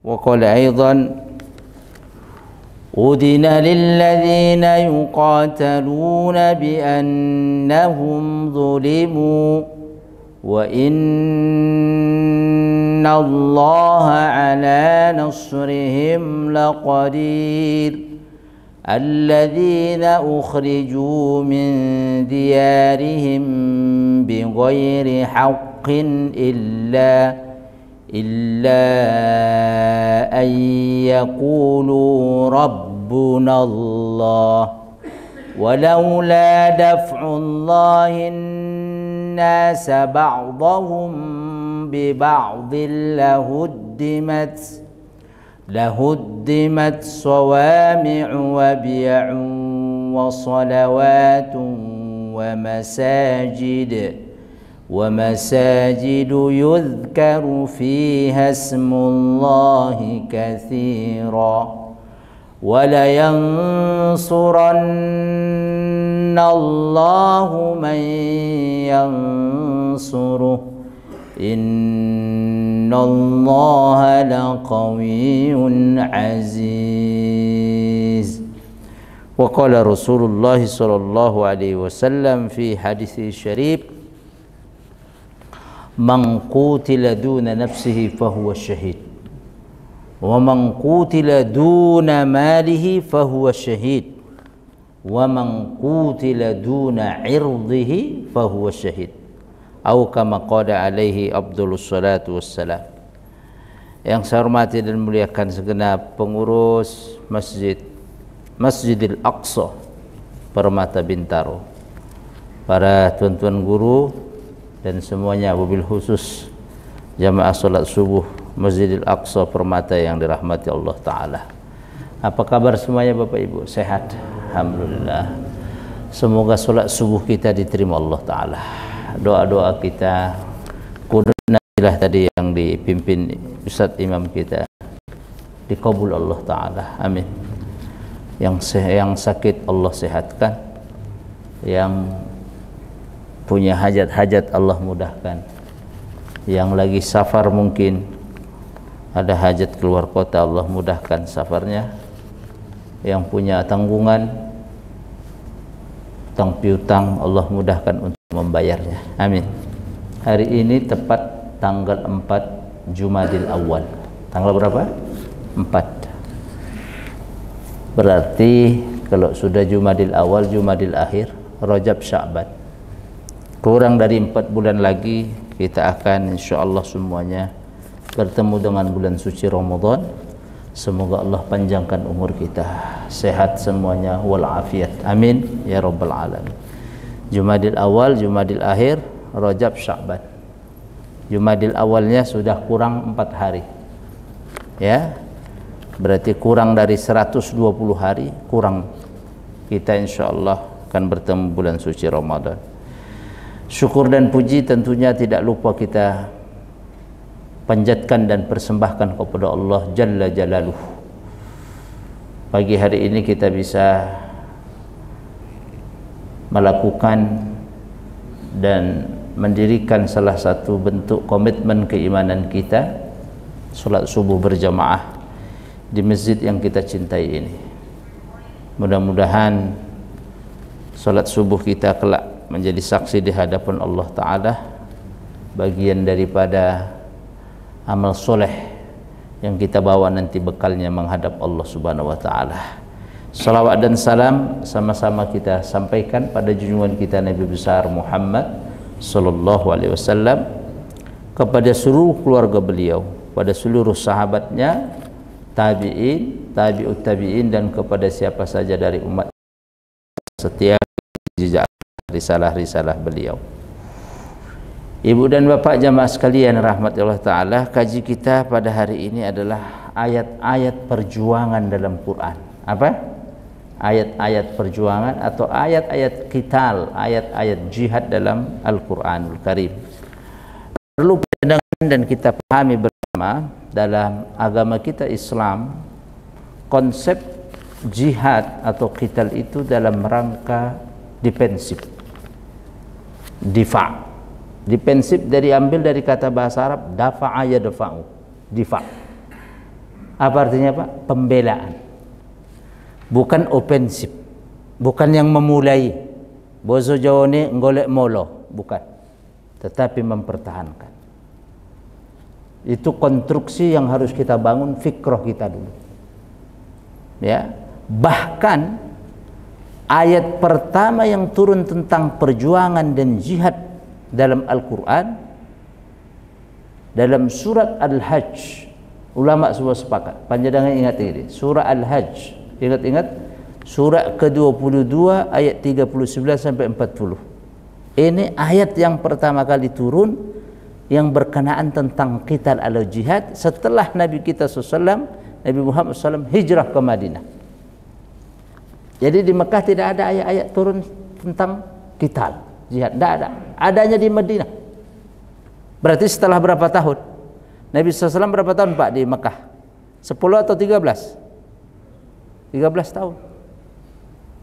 وقال أيضا أذن للذين يقاتلون بأنهم ظلموا وإن الله على نصرهم لقدير الذين أخرجوا من ديارهم بغير حق إلا أن يقولوا ربنا الله ولولا دفع الله الناس بعضهم ببعض لهدمت صوامع وبيع وصلوات ومساجد يذكر فيها اسم الله كثيرا ولينصرن الله من ينصره إن الله لقوي عزيز وقال رسول الله صلى الله عليه وسلم في حديث الشريف من قتل دون نفسه فهو الشهيد ومن قتل دون ماله فهو الشهيد ومن قتل دون عرضه فهو الشهيد atau kama qala alaihi afdhalus salatu wassalam. Yang saya hormati dan muliakan segenap pengurus Masjidil Aqsa Permata Bintaro, para tuan-tuan guru dan semuanya, wabil khusus jamaah salat subuh Masjidil Aqsa Permata yang dirahmati Allah Ta'ala. Apa kabar semuanya Bapak Ibu? Sehat? Alhamdulillah. Semoga salat subuh kita diterima Allah Ta'ala. Doa-doa kita kunutlah tadi yang dipimpin Ustaz Imam kita dikabul Allah Ta'ala. Amin. Yang sakit Allah sehatkan, yang punya hajat-hajat Allah mudahkan, yang lagi safar mungkin ada hajat keluar kota Allah mudahkan safarnya, yang punya tanggungan utang piutang Allah mudahkan untuk membayarnya. Amin. Hari ini tepat tanggal 4 Jumadil Awal. Tanggal berapa? 4. Berarti kalau sudah Jumadil Awal, Jumadil Akhir, Rajab, Sya'ban, kurang dari 4 bulan lagi kita akan insyaallah semuanya bertemu dengan bulan suci Ramadan. Semoga Allah panjangkan umur kita, sehat semuanya walafiat. Amin ya rabbal alamin. Jumadil Awal, Jumadil Akhir, Rajab, Sya'ban. Jumadil Awalnya sudah kurang 4 hari. Ya. Berarti kurang dari 120 hari, kurang kita insyaallah akan bertemu bulan suci Ramadan. Syukur dan puji tentunya tidak lupa kita panjatkan dan persembahkan kepada Allah Jalla Jalaluh. Pagi hari ini kita bisa melakukan dan mendirikan salah satu bentuk komitmen keimanan kita, salat subuh berjamaah di masjid yang kita cintai ini. Mudah-mudahan salat subuh kita kelak menjadi saksi di hadapan Allah Ta'ala, bagian daripada amal soleh yang kita bawa nanti bekalnya menghadap Allah Subhanahu wa Ta'ala. Salawat dan salam sama-sama kita sampaikan pada junjungan kita Nabi besar Muhammad sallallahu alaihi wasallam, kepada seluruh keluarga beliau, pada seluruh sahabatnya, tabi'in, tabi'ut tabi'in, dan kepada siapa saja dari umat setia jejak risalah-risalah beliau. Ibu dan bapak jamaah sekalian rahmat Allah Ta'ala, kaji kita pada hari ini adalah ayat-ayat perjuangan dalam Quran. Apa? Ayat-ayat perjuangan atau ayat-ayat qital, ayat-ayat jihad dalam Al-Quranul Karim. Perlu pandangan dan kita pahami bersama, dalam agama kita Islam, konsep jihad atau qital itu dalam rangka defensif, difa'. Defensif ambil dari kata bahasa Arab dafa'a yadfa'u, difa'. Apa artinya Pak? Pembelaan. Bukan ofensif. Bukan yang memulai. Boso Jawa ini golek molo, bukan. Tetapi mempertahankan. Itu konstruksi yang harus kita bangun fikroh kita dulu. Ya, bahkan ayat pertama yang turun tentang perjuangan dan jihad dalam Al-Quran, dalam surat Al-Hajj, ulama semua sepakat. Panjenengan ingat ini, surah Al-Hajj. Ingat-ingat, surah ke-22 ayat 39 sampai 40. Ini ayat yang pertama kali turun yang berkenaan tentang qital atau jihad setelah Nabi kita SAW, Nabi Muhammad SAW hijrah ke Madinah. Jadi di Mekah tidak ada ayat-ayat turun tentang qital, jihad, tidak ada. Adanya di Madinah. Berarti setelah berapa tahun? Nabi SAW berapa tahun Pak di Mekah? 10 atau 13? 13 tahun.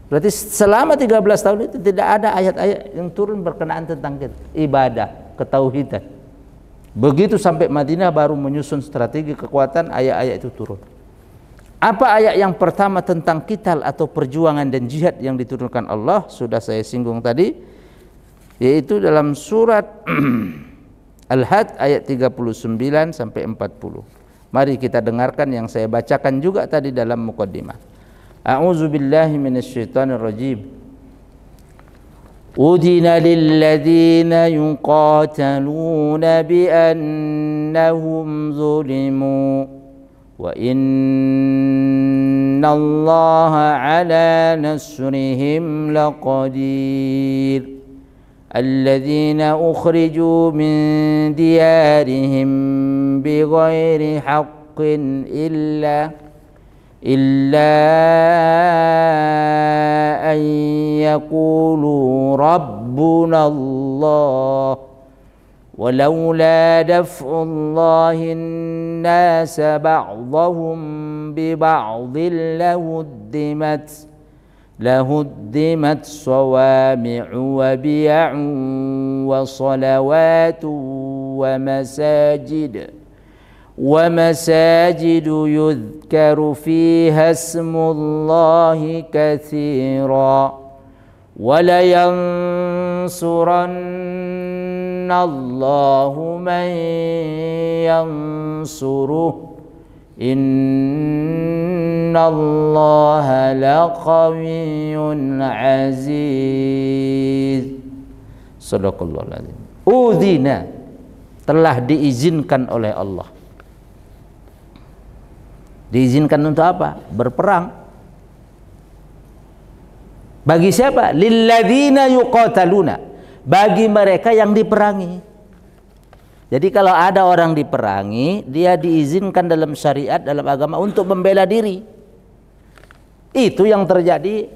Berarti selama 13 tahun itu tidak ada ayat-ayat yang turun berkenaan tentang ibadah, ketauhidan. Begitu sampai Madinah baru menyusun strategi kekuatan, ayat-ayat itu turun. Apa ayat yang pertama tentang qital atau perjuangan dan jihad yang diturunkan Allah? Sudah saya singgung tadi, yaitu dalam surat Al-Had ayat 39 sampai 40. Mari kita dengarkan yang saya bacakan juga tadi dalam muqaddimah. A'udzu billahi minasyaitonir rajim. Udina lilladzina yuqataluna bi annahum zulimu wa innallaha ala nasrihim laqadir. الذين أخرجوا من ديارهم بغير حق إلا أن يقولوا ربنا الله ولولا دفع الله الناس بعضهم ببعض لهدمت صوامع وبيع وصلوات ومساجد يذكر فيها اسم الله كثيرا ولينصرن الله من ينصره innallaha laqawiyyun aziz. Shadaqallahul azim. Udzina, telah diizinkan oleh Allah. Diizinkan untuk apa? Berperang. Bagi siapa? Lilladzina yuqataluna, bagi mereka yang diperangi. Jadi kalau ada orang diperangi, dia diizinkan dalam syariat, dalam agama untuk membela diri. Itu yang terjadi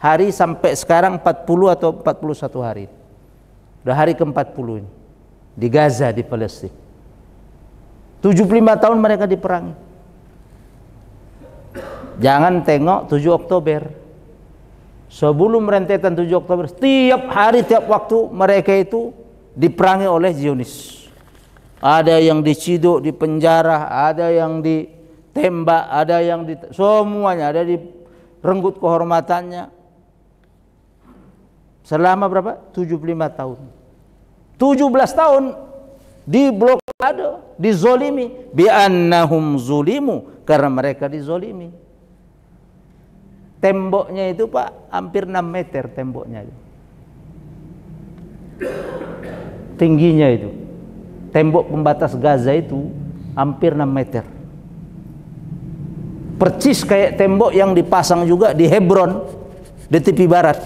hari sampai sekarang 40 atau 41 hari. Sudah hari ke-40 ini di Gaza, di Palestina. 75 tahun mereka diperangi. Jangan tengok 7 Oktober. Sebelum rentetan 7 Oktober, setiap hari, tiap waktu mereka itu diperangi oleh Zionis. Ada yang diciduk, dipenjara, ada yang ditembak, ada yang semuanya, ada direnggut kehormatannya. Selama berapa? 75 tahun. 17 tahun diblokade, dizolimi. Bi'annahum zulimu, karena mereka dizolimi. Temboknya itu Pak, hampir 6 meter temboknya itu. Tingginya itu. Tembok pembatas Gaza itu hampir 6 meter. Percis kayak tembok yang dipasang juga di Hebron, di tepi barat.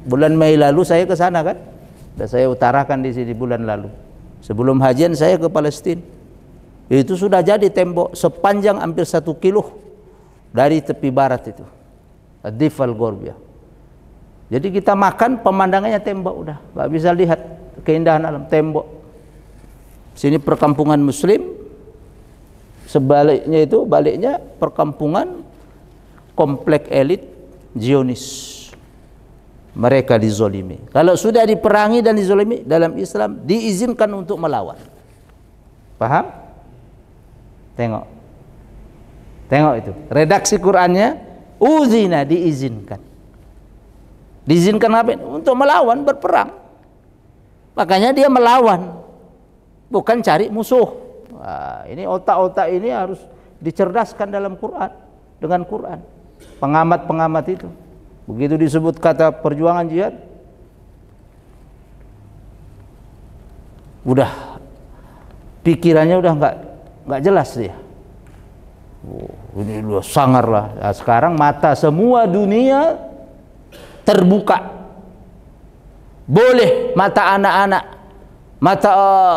Bulan Mei lalu saya ke sana kan. Dan saya utarakan di sini bulan lalu. Sebelum hajian saya ke Palestina. Itu sudah jadi tembok sepanjang hampir 1 kilo dari tepi barat itu. Adifal Gorbia. Jadi kita makan pemandangannya tembok udah, nggak bisa lihat keindahan alam, tembok. Sini perkampungan Muslim, sebaliknya itu baliknya perkampungan komplek elit Zionis. Mereka dizolimi. Kalau sudah diperangi dan dizolimi, dalam Islam diizinkan untuk melawan. Paham? Tengok. Tengok itu, redaksi Qur'annya, uzina, diizinkan. Diizinkan apa? Untuk melawan, berperang. Makanya dia melawan, bukan cari musuh. Wah, ini otak-otak ini harus dicerdaskan dalam Quran, dengan Quran. Pengamat-pengamat itu, begitu disebut kata perjuangan jihad, udah pikirannya udah nggak jelas dia. Oh, ini udah sangar lah. Nah, sekarang mata semua dunia terbuka. Boleh mata anak-anak, mata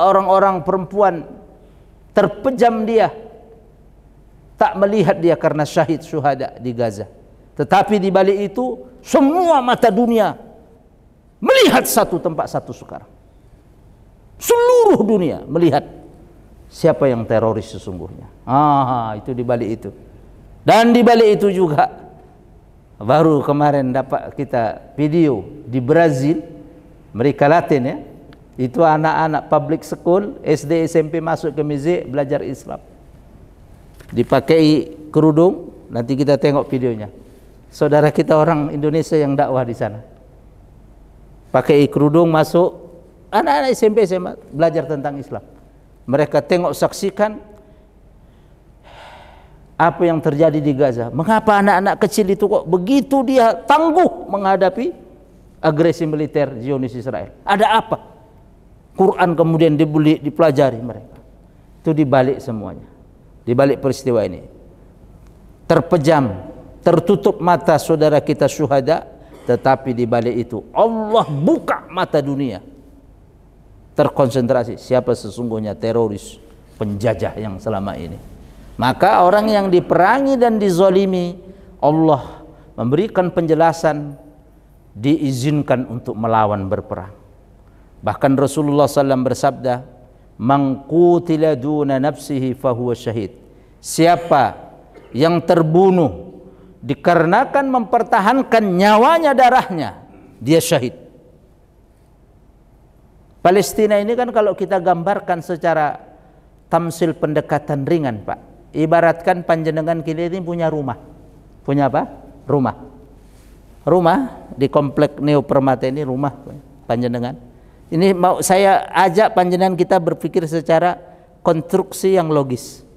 orang-orang perempuan terpejam dia, tak melihat dia karena syahid syuhada di Gaza. Tetapi di balik itu semua mata dunia melihat satu tempat satu sekarang. Seluruh dunia melihat siapa yang teroris sesungguhnya. Itu di balik itu. Dan di balik itu juga baru kemarin dapat kita video di Brazil, Amerika Latin ya. Itu anak-anak public school, SD, SMP masuk ke masjid belajar Islam. Dipakai kerudung, nanti kita tengok videonya. Saudara kita orang Indonesia yang dakwah di sana. Pakai kerudung masuk, anak-anak SMP SMA belajar tentang Islam. Mereka tengok, saksikan apa yang terjadi di Gaza. Mengapa anak-anak kecil itu kok begitu dia tangguh menghadapi agresi militer Zionis Israel? Ada apa? Quran kemudian dipelajari mereka. Itu dibalik semuanya. Dibalik peristiwa ini. Terpejam, tertutup mata saudara kita syuhada, tetapi dibalik itu Allah buka mata dunia. Terkonsentrasi siapa sesungguhnya teroris penjajah yang selama ini. Maka orang yang diperangi dan dizalimi, Allah memberikan penjelasan, diizinkan untuk melawan, berperang. Bahkan Rasulullah SAW bersabda, "Man qutila duna nafsihi fahuwa syahid." Siapa yang terbunuh dikarenakan mempertahankan nyawanya, darahnya, dia syahid. Palestina ini kan kalau kita gambarkan secara tamsil pendekatan ringan, Pak. Ibaratkan panjenengan kita ini punya rumah. Punya apa? Rumah. Rumah di komplek Neo Permata ini rumah panjenengan. Ini mau saya ajak panjenengan kita berpikir secara konstruksi yang logis.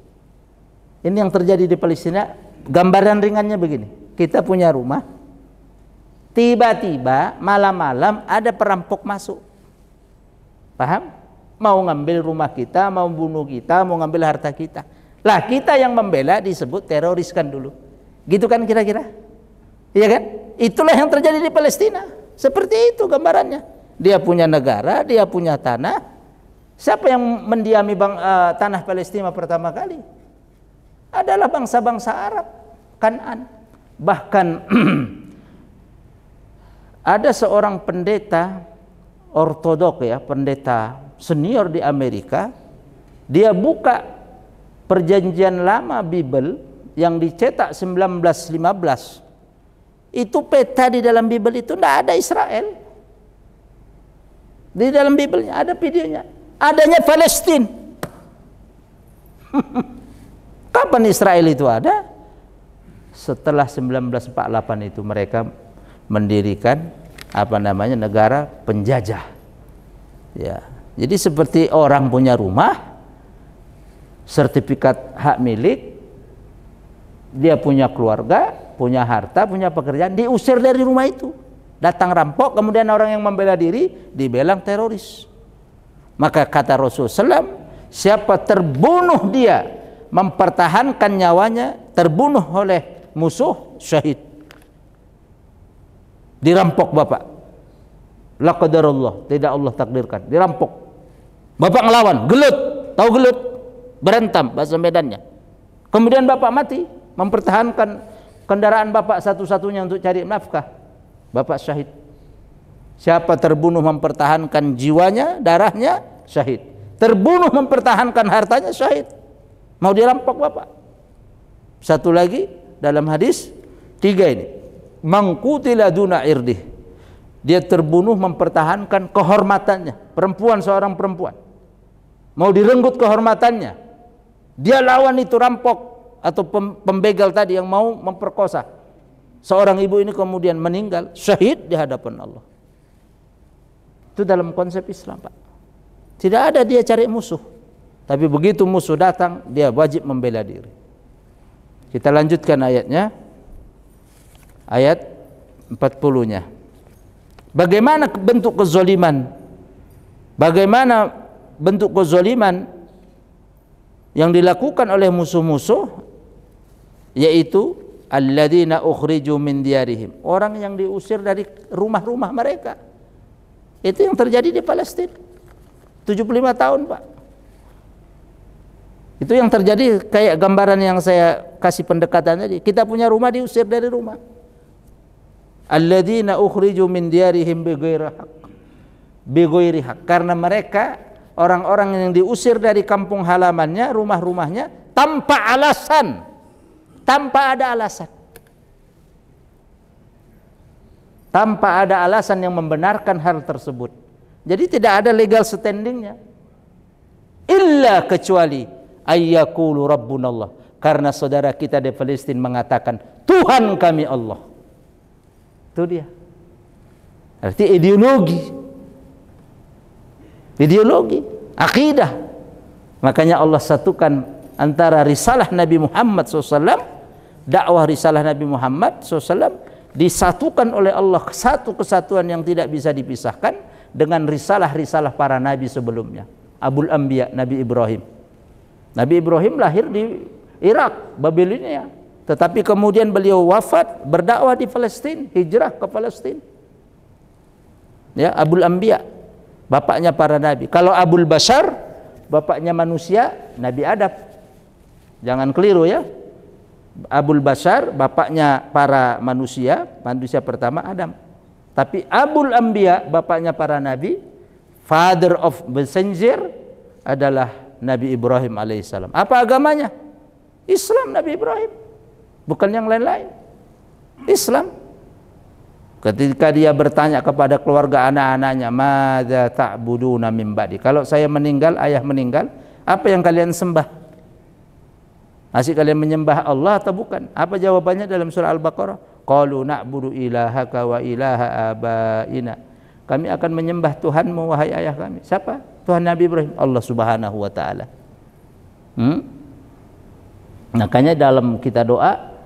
Ini yang terjadi di Palestina, gambaran ringannya begini. Kita punya rumah. Tiba-tiba malam-malam ada perampok masuk. Paham? Mau ngambil rumah kita, mau bunuh kita, mau ngambil harta kita. Lah kita yang membela disebut teroris kan dulu. Gitu kan kira-kira? Iya kan? Itulah yang terjadi di Palestina. Seperti itu gambarannya. Dia punya negara, dia punya tanah. Siapa yang mendiami tanah Palestina pertama kali? Adalah bangsa-bangsa Arab, Kan'an. Bahkan ada seorang pendeta ortodok ya, pendeta senior di Amerika. Dia buka Perjanjian Lama Bible yang dicetak 1915. Itu peta di dalam Bible itu tidak ada Israel. Di dalam Bible-nya ada videonya. Adanya Palestina. Kapan Israel itu ada? Setelah 1948 itu mereka mendirikan negara penjajah. Ya. Jadi seperti orang punya rumah, sertifikat hak milik, dia punya keluarga, punya harta, punya pekerjaan, diusir dari rumah itu. Datang rampok, kemudian orang yang membela diri dibilang teroris. Maka kata Rasul SAW, siapa terbunuh dia mempertahankan nyawanya, terbunuh oleh musuh, syahid. Dirampok bapak, la qadarullah, tidak Allah takdirkan, dirampok. Bapak ngelawan, gelut, tahu gelut? Berantam bahasa Medannya. Kemudian bapak mati, mempertahankan kendaraan bapak satu-satunya untuk cari nafkah. Bapak syahid. Siapa terbunuh mempertahankan jiwanya, darahnya, syahid. Terbunuh mempertahankan hartanya, syahid. Mau dirampok bapak. Satu lagi dalam hadis 3 ini. Mangqutila duna irdih. Dia terbunuh mempertahankan kehormatannya. Perempuan, seorang perempuan. Mau direnggut kehormatannya. Dia lawan itu rampok, atau pembegal tadi yang mau memperkosa seorang ibu ini kemudian meninggal syahid di hadapan Allah. Itu dalam konsep Islam, Pak. Tidak ada dia cari musuh, tapi begitu musuh datang dia wajib membela diri. Kita lanjutkan ayatnya, ayat 40-nya. Bagaimana bentuk kezaliman? Bagaimana bentuk kezaliman yang dilakukan oleh musuh-musuh, yaitu alladzina ukhriju min diyarihim, orang yang diusir dari rumah-rumah mereka. Itu yang terjadi di Palestina 75 tahun, Pak. Itu yang terjadi, kayak gambaran yang saya kasih pendekatan tadi. Kita punya rumah diusir dari rumah. Alladzina ukhriju min diyarihim bighairi haq, karena mereka orang-orang yang diusir dari kampung halamannya, rumah-rumahnya tanpa alasan, tanpa ada alasan, tanpa ada alasan yang membenarkan hal tersebut. Jadi tidak ada legal standingnya, illa kecuali ayyaqulu rabbunallah, karena saudara kita di Palestina mengatakan Tuhan kami Allah. Itu dia. Arti ideologi, akidah. Makanya Allah satukan antara risalah Nabi Muhammad SAW, dakwah risalah Nabi Muhammad SAW disatukan oleh Allah, satu kesatuan yang tidak bisa dipisahkan dengan risalah-risalah para nabi sebelumnya. Abul Anbiya, Nabi Ibrahim. Nabi Ibrahim lahir di Irak, Babilonia, tetapi kemudian beliau wafat berdakwah di Palestina, hijrah ke Palestina. Ya, Abul Anbiya, bapaknya para nabi. Kalau Abul Bashar, bapaknya manusia, Nabi Adam. Jangan keliru ya. Abul Bashar, bapaknya para manusia, manusia pertama Adam. Tapi Abul Anbiya, bapaknya para nabi, father of messenger, adalah Nabi Ibrahim alaihissalam. Apa agamanya? Islam. Nabi Ibrahim, bukan yang lain-lain. Islam. Ketika dia bertanya kepada keluarga anak-anaknya, madza ta'buduna min ba'di, kalau saya meninggal, ayah meninggal, apa yang kalian sembah? Masih kalian menyembah Allah atau bukan? Apa jawabannya dalam surah Al-Baqarah? Qalu na'budu ilahaka wa ilaha abaina, kami akan menyembah Tuhanmu wahai ayah kami. Siapa? Tuhan Nabi Ibrahim, Allah Subhanahu wa taala. Makanya dalam kita doa,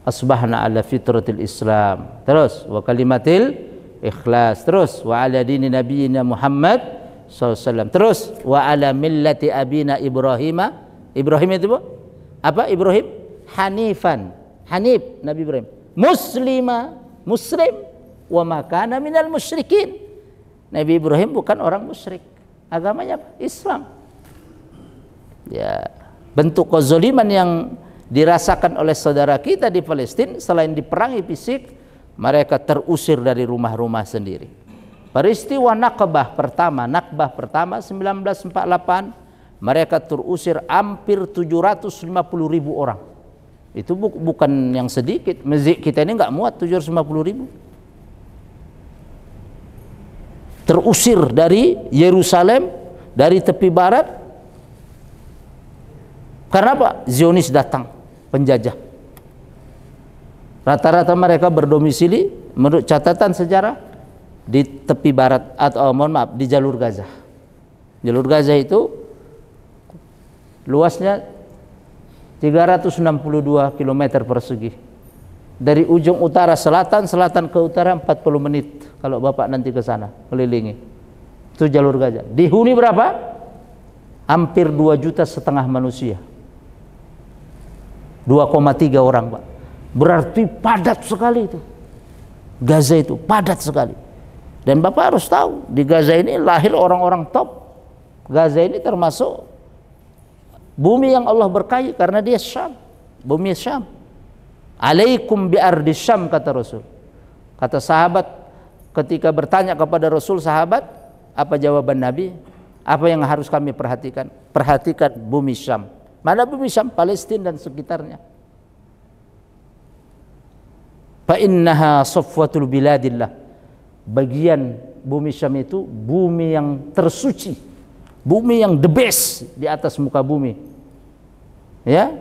asbahna ala fitratil Islam, terus wa kalimatil ikhlas, terus wa ala dini nabiyina Muhammad SAW, terus wa ala millati abina Ibrahim. Ibrahim itu apa? Ibrahim hanifan, hanif Nabi Ibrahim, muslima, muslim, wa ma kana minal musyrikin. Nabi Ibrahim bukan orang musyrik, agamanya apa? Islam. Ya, bentuk kezaliman yang dirasakan oleh saudara kita di Palestina, selain diperangi fisik, mereka terusir dari rumah-rumah sendiri. Peristiwa Nakbah pertama 1948, mereka terusir hampir 750.000 orang. Itu bukan yang sedikit. Masjid kita ini nggak muat 750.000. Terusir dari Yerusalem, dari tepi barat. Karena apa? Zionis datang, penjajah. Rata-rata mereka berdomisili menurut catatan sejarah di tepi barat, atau mohon maaf, di jalur Gaza. Jalur Gaza itu luasnya 362 km persegi. Dari ujung utara selatan ke utara 40 menit kalau Bapak nanti ke sana kelilingi. Itu jalur Gaza. Dihuni berapa? Hampir 2,5 juta manusia. 2,3 orang, Pak. Berarti padat sekali itu. Gaza itu padat sekali. Dan Bapak harus tahu, di Gaza ini lahir orang-orang top. Gaza ini termasuk bumi yang Allah berkahi karena dia Syam, bumi Syam. Alaikum bi ardi Syam, kata Rasul. Kata sahabat ketika bertanya kepada Rasul, sahabat, apa jawaban Nabi? Apa yang harus kami perhatikan? Perhatikan bumi Syam. Mana bumi Syam? Palestina dan sekitarnya. Fa innaha safwatul biladillah. Bagian bumi Syam itu bumi yang tersuci, bumi yang the best di atas muka bumi. Ya.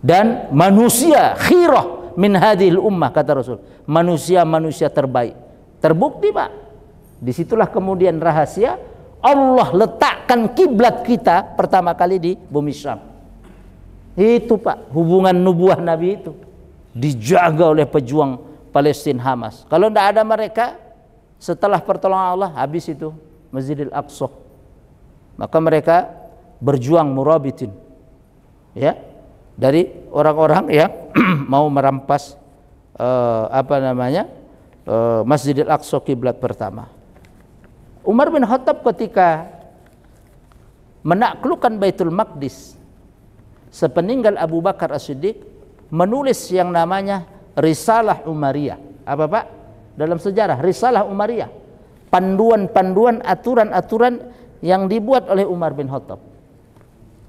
Dan manusia khirah min hadhil ummah, kata Rasul, manusia-manusia terbaik. Terbukti Pak, disitulah kemudian rahasia Allah letakkan kiblat kita pertama kali di bumi Syam. Itu Pak, hubungan nubuah Nabi itu dijaga oleh pejuang Palestina Hamas. Kalau tidak ada mereka, setelah pertolongan Allah, habis itu Masjidil Aqsa. Maka mereka berjuang murabitin, ya, dari orang-orang yang mau merampas Masjidil Aqsa, kiblat pertama. Umar bin Khattab ketika menaklukkan Baitul Maqdis sepeninggal Abu Bakar As-Siddiq, menulis yang namanya Risalah Umariyah. Apa Pak? Dalam sejarah, Risalah Umariyah, panduan-panduan, aturan-aturan yang dibuat oleh Umar bin Khattab.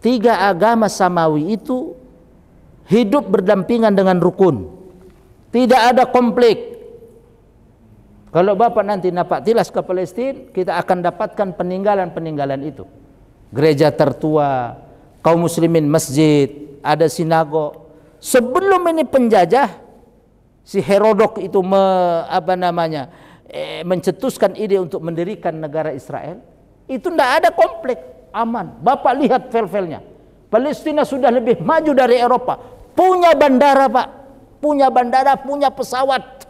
3 agama samawi itu hidup berdampingan dengan rukun, tidak ada konflik. Kalau Bapak nanti napak tilas ke Palestina, kita akan dapatkan peninggalan-peninggalan itu. Gereja tertua, kaum muslimin masjid, ada sinagog. Sebelum ini penjajah, si Herodot itu mencetuskan ide untuk mendirikan negara Israel. Itu tidak ada konflik, aman. Bapak lihat file-filenya. Palestina sudah lebih maju dari Eropa. Punya bandara Pak, punya bandara, punya pesawat.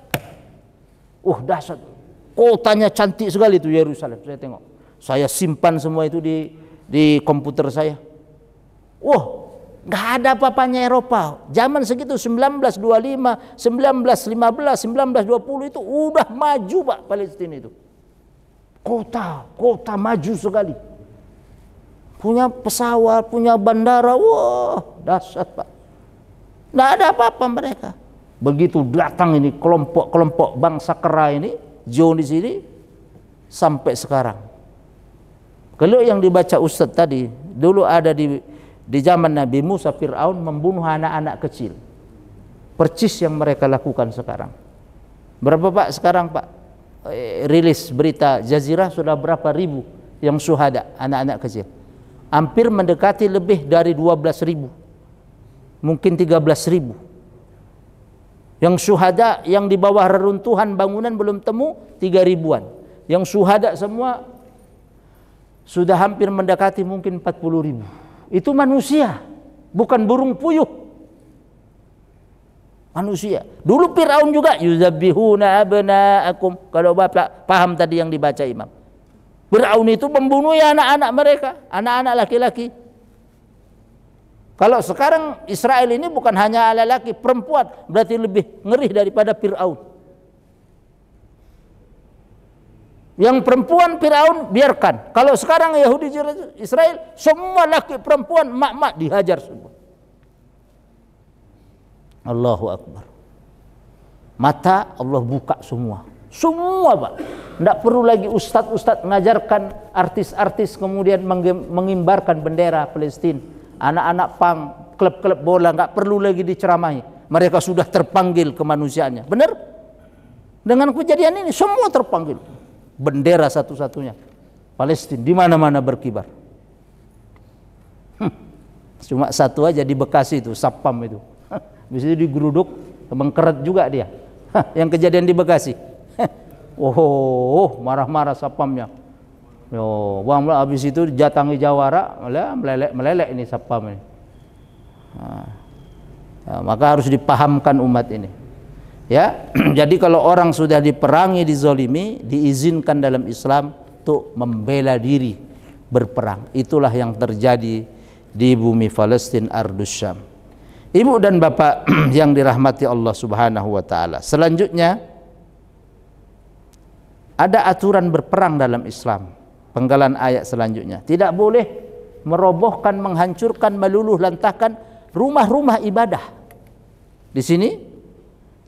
Dahsyat. Kotanya cantik sekali itu Yerusalem. Saya tengok. Saya simpan semua itu di komputer saya. Nggak ada apa-apanya Eropa. Zaman segitu 1925, 1915, 1920 itu udah maju Pak Palestina itu. Kota maju sekali. Punya pesawat, punya bandara. Dahsyat Pak. Nggak ada apa-apa mereka. Begitu datang ini kelompok-kelompok bangsa kera ini, Zionis ini, sampai sekarang. Kalau yang dibaca Ustadz tadi, dulu ada di zaman Nabi Musa, Fir'aun membunuh anak-anak kecil. Percis yang mereka lakukan sekarang. Berapa Pak sekarang Pak? Rilis berita Jazirah sudah berapa ribu yang syuhada, anak-anak kecil. Hampir mendekati lebih dari 12.000. Mungkin 13.000. Yang syuhada yang di bawah reruntuhan bangunan belum temu 3.000-an. Yang syuhada semua sudah hampir mendekati mungkin 40.000. Itu manusia, bukan burung puyuh. Manusia. Dulu Fir'aun juga yuzabbihuna abna'akum. Kalau Bapak paham tadi yang dibaca Imam. Fir'aun itu membunuh anak-anak mereka, anak-anak laki-laki. Kalau sekarang Israel ini bukan hanya laki-laki, perempuan, berarti lebih ngeri daripada Fir'aun. Yang perempuan Fir'aun biarkan. Kalau sekarang Yahudi Israel, semua laki perempuan mak-mak dihajar semua. Allahu Akbar. Mata Allah buka semua. Semua Pak. Tidak perlu lagi ustadz-ustadz mengajarkan artis-artis kemudian mengimbarkan bendera Palestina. Anak-anak pang, klub-klub bola nggak perlu lagi diceramahi. Mereka sudah terpanggil kemanusiaannya. Benar? Dengan kejadian ini semua terpanggil. Bendera satu-satunya Palestina di mana-mana berkibar. Cuma satu aja di Bekasi itu, Sapam itu. Bisa digeruduk, mengkeret juga dia. Yang kejadian di Bekasi. Marah-marah Sapamnya. Habis itu jatangi jawara, melelek ini Sapam ini. Maka harus dipahamkan umat ini. Ya, jadi kalau orang sudah diperangi, dizolimi, diizinkan dalam Islam untuk membela diri, berperang. Itulah yang terjadi di bumi Palestina, Ardus Syam. Ibu dan bapak yang dirahmati Allah Subhanahu wa taala. Selanjutnya ada aturan berperang dalam Islam. Penggalan ayat selanjutnya. Tidak boleh merobohkan, menghancurkan, meluluh lantahkan rumah-rumah ibadah. Di sini,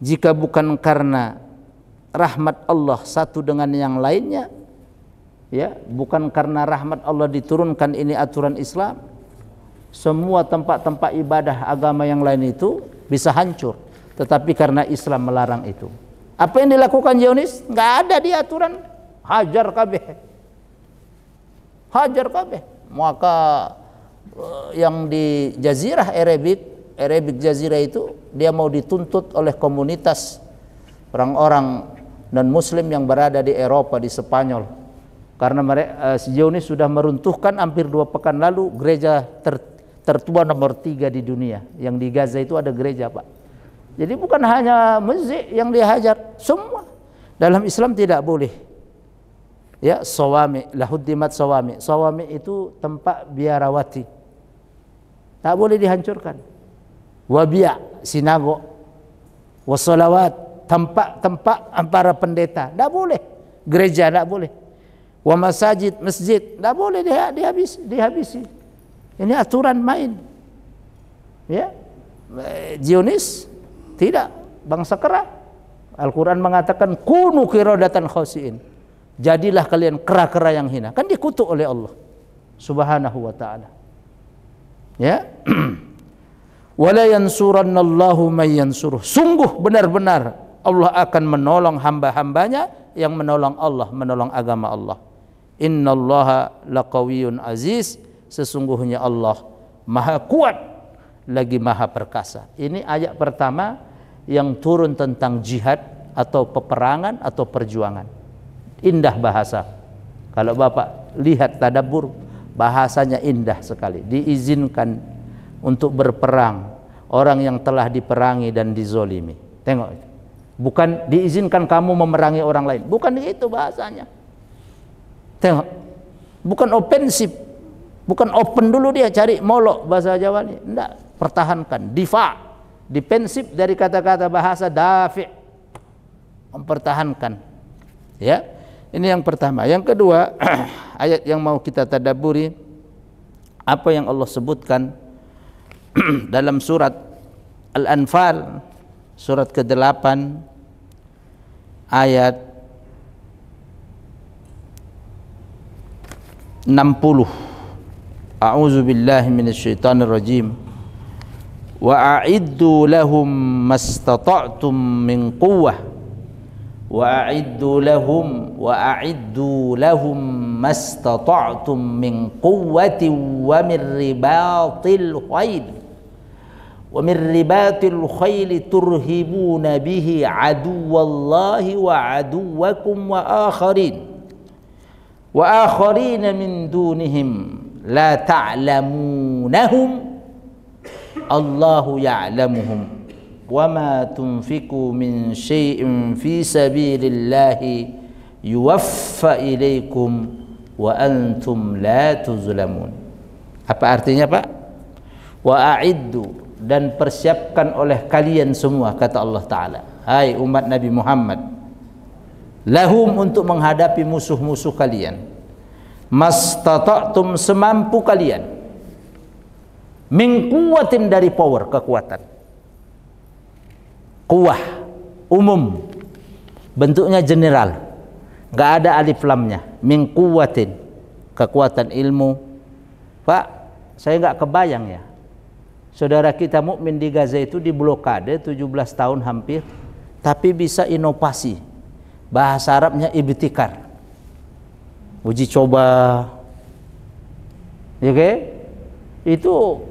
jika bukan karena rahmat Allah satu dengan yang lainnya, ya, bukan karena rahmat Allah diturunkan ini aturan Islam, semua tempat-tempat ibadah agama yang lain itu bisa hancur. Tetapi karena Islam melarang itu. Apa yang dilakukan Zionis? Nggak ada di aturan. Hajar kabeh. Hajar kabeh. Maka yang di Jazirah Arabik Arabic Jazirah itu, dia mau dituntut oleh komunitas orang-orang non-Muslim yang berada di Eropa, di Spanyol, karena mereka sejauh ini sudah meruntuhkan hampir 2 pekan lalu gereja tertua nomor 3 di dunia. Yang di Gaza itu ada gereja, Pak. Jadi bukan hanya masjid yang dihajar, semua. Dalam Islam tidak boleh. Ya, sawami, lahuddimat sawami. Sawami itu tempat biarawati. Tak boleh dihancurkan. Wabia, sinagog. Wassalawat, tempat para pendeta. Tak boleh. Gereja tak boleh. Wa masajid, masjid, tak boleh dihabisi. Ini aturan main. Ya. Zionis tidak, bangsa kera. Al-Quran mengatakan kunu qiradatan khasiin. Jadilah kalian kera-kera yang hina. Kan dikutuk oleh Allah Subhanahu wa taala. Ya. Wala yansurannallahu may yansuruh. Sungguh benar-benar Allah akan menolong hamba-hambanya yang menolong Allah, menolong agama Allah. Innallaha laqawiyyun aziz. Sesungguhnya Allah Maha kuat lagi Maha perkasa. Ini ayat pertama yang turun tentang jihad atau peperangan atau perjuangan. Indah bahasa. Kalau Bapak lihat tadabbur, bahasanya indah sekali. Diizinkan untuk berperang orang yang telah diperangi dan dizolimi. Tengok itu. Bukan diizinkan kamu memerangi orang lain. Bukan itu bahasanya. Tengok. Bukan ofensif. Bukan open dulu dia cari molok bahasa Jawa ini. Enggak, pertahankan, difa. Defensif dari kata-kata bahasa dafi'. Mempertahankan. Ya. Ini yang pertama. Yang kedua, ayat yang mau kita tadabburi, apa yang Allah sebutkan dalam surat Al-Anfal, surat ke-8, ayat 60. A'udzu billahi minasyaitonir rajim. Wa a'iddu lahum mastata'tum min quwwah وأعدوا لهم ما استطعتم من قوة ومن رباط الخيل ترهبون به عدو الله وعدوكم وآخرين من دونهم لا تعلمونهم الله يعلمهم وَمَا تُنْفِقُوا مِنْ شَيْءٍ فِي سَبِيلِ اللَّهِ يُوَفَّ إِلَيْكُمْ وَأَنْتُمْ لَا تُظْلَمُونَ. Apa artinya, Pak? وَأَعِدُّ, dan persiapkan oleh kalian semua, kata Allah Ta'ala, hai umat Nabi Muhammad, lahum, untuk menghadapi musuh-musuh kalian, mastata'tum, semampu kalian, min quwwatin, dari power, kekuatan. Kuwah umum, bentuknya general, nggak ada alif lamnya. Min quwwatin, kekuatan ilmu. Pak, saya nggak kebayang ya, saudara kita mukmin di Gaza itu diblokade 17 tahun hampir, tapi bisa inovasi. Bahasa Arabnya ibtikar, uji coba, ya okay? Itu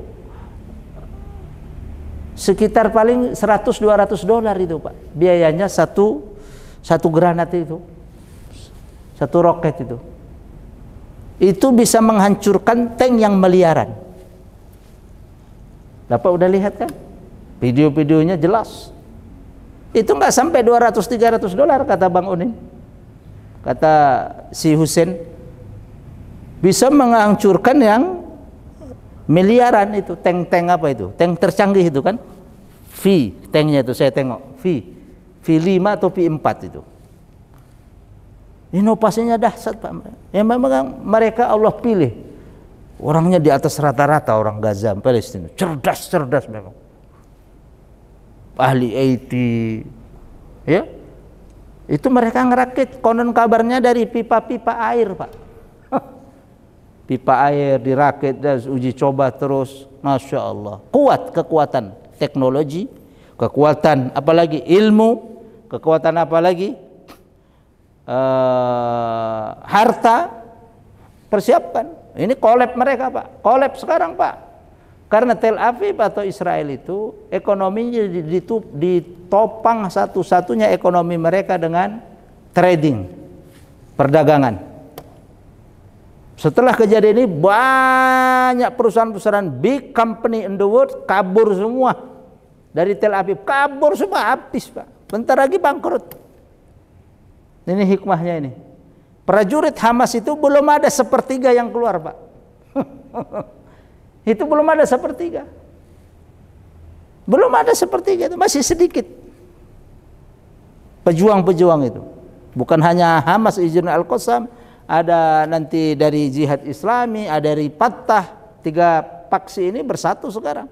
sekitar paling $100-200 itu, Pak. Biayanya satu granat itu, satu roket itu. Itu bisa menghancurkan tank yang miliaran. Bapak udah lihat kan? Video-videonya jelas. Itu nggak sampai $200-300 kata Bang Unin. Kata si Husain, bisa menghancurkan yang miliaran itu, tank apa itu? Tank tercanggih itu kan? V, tanknya itu saya tengok, V5 atau V4 itu. Inovasinya dahsyat, Pak. Ya memang mereka Allah pilih. Orangnya di atas rata-rata orang Gaza, Palestina. Cerdas memang. Ahli IT. Ya. Itu mereka ngerakit, konon kabarnya dari pipa-pipa air, Pak. Pipa air dirakit dan uji coba terus. Masya Allah, kuat, kekuatan teknologi, kekuatan apalagi ilmu, kekuatan apalagi harta. Persiapkan, ini kolab mereka, Pak. Kolab sekarang, Pak. Karena Tel Aviv atau Israel itu ekonominya ditopang satu-satunya ekonomi mereka dengan trading, perdagangan. Setelah kejadian ini banyak perusahaan-perusahaan big company in the world kabur semua dari Tel Aviv, kabur semua, habis Pak. Bentar lagi bangkrut. Ini hikmahnya ini. Prajurit Hamas itu belum ada sepertiga yang keluar Pak. Itu belum ada sepertiga. Belum ada sepertiga, itu masih sedikit. Pejuang-pejuang itu. Bukan hanya Hamas, Izin Al-Qassam, ada nanti dari Jihad Islami, ada dari Fatah. 3 paksi ini bersatu sekarang.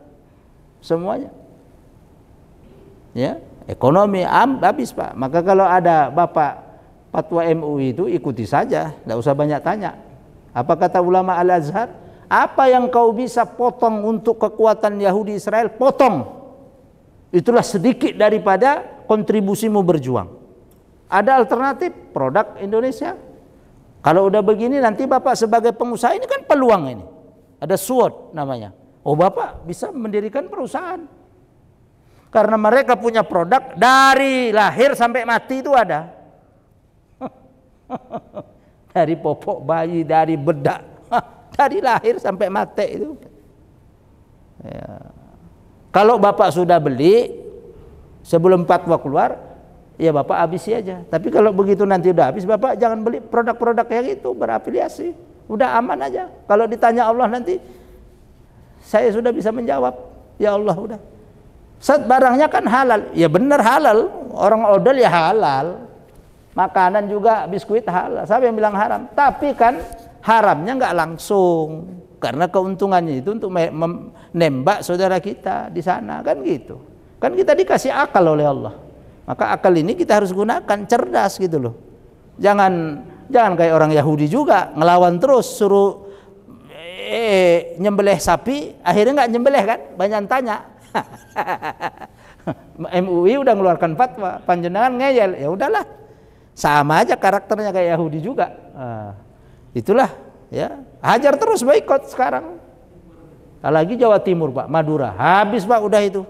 Semuanya. Ya, ekonomi habis Pak. Maka kalau ada Bapak fatwa MUI itu ikuti saja, tidak usah banyak tanya. Apa kata ulama Al-Azhar? Apa yang kau bisa potong untuk kekuatan Yahudi Israel, potong. Itulah sedikit daripada kontribusimu berjuang. Ada alternatif, produk Indonesia. Kalau udah begini nanti Bapak sebagai pengusaha, ini kan peluang ini. Ada SWOT namanya. Oh Bapak bisa mendirikan perusahaan. Karena mereka punya produk dari lahir sampai mati itu ada. Dari popok bayi, dari bedak. Dari lahir sampai mati itu. Ya. Kalau Bapak sudah beli sebelum fatwa keluar, ya Bapak habisi aja. Tapi kalau begitu nanti udah habis, Bapak jangan beli produk-produk yang itu berafiliasi. Udah aman aja. Kalau ditanya Allah nanti, saya sudah bisa menjawab. Ya Allah udah. Saat barangnya kan halal, ya benar halal. Orang odol ya halal. Makanan juga biskuit halal. Siapa yang bilang haram? Tapi kan haramnya nggak langsung, karena keuntungannya itu untuk menembak saudara kita di sana, kan gitu. Kan kita dikasih akal oleh Allah, maka akal ini kita harus gunakan cerdas gitu loh. Jangan kayak orang Yahudi juga ngelawan terus, suruh nyembelih sapi, akhirnya nggak nyembelih kan, banyak tanya. MUI udah ngeluarkan fatwa, panjenengan ngeyel, ya udahlah, sama aja karakternya kayak Yahudi juga. Itulah ya, hajar terus boikot sekarang. Lagi Jawa Timur Pak, Madura habis Pak, udah itu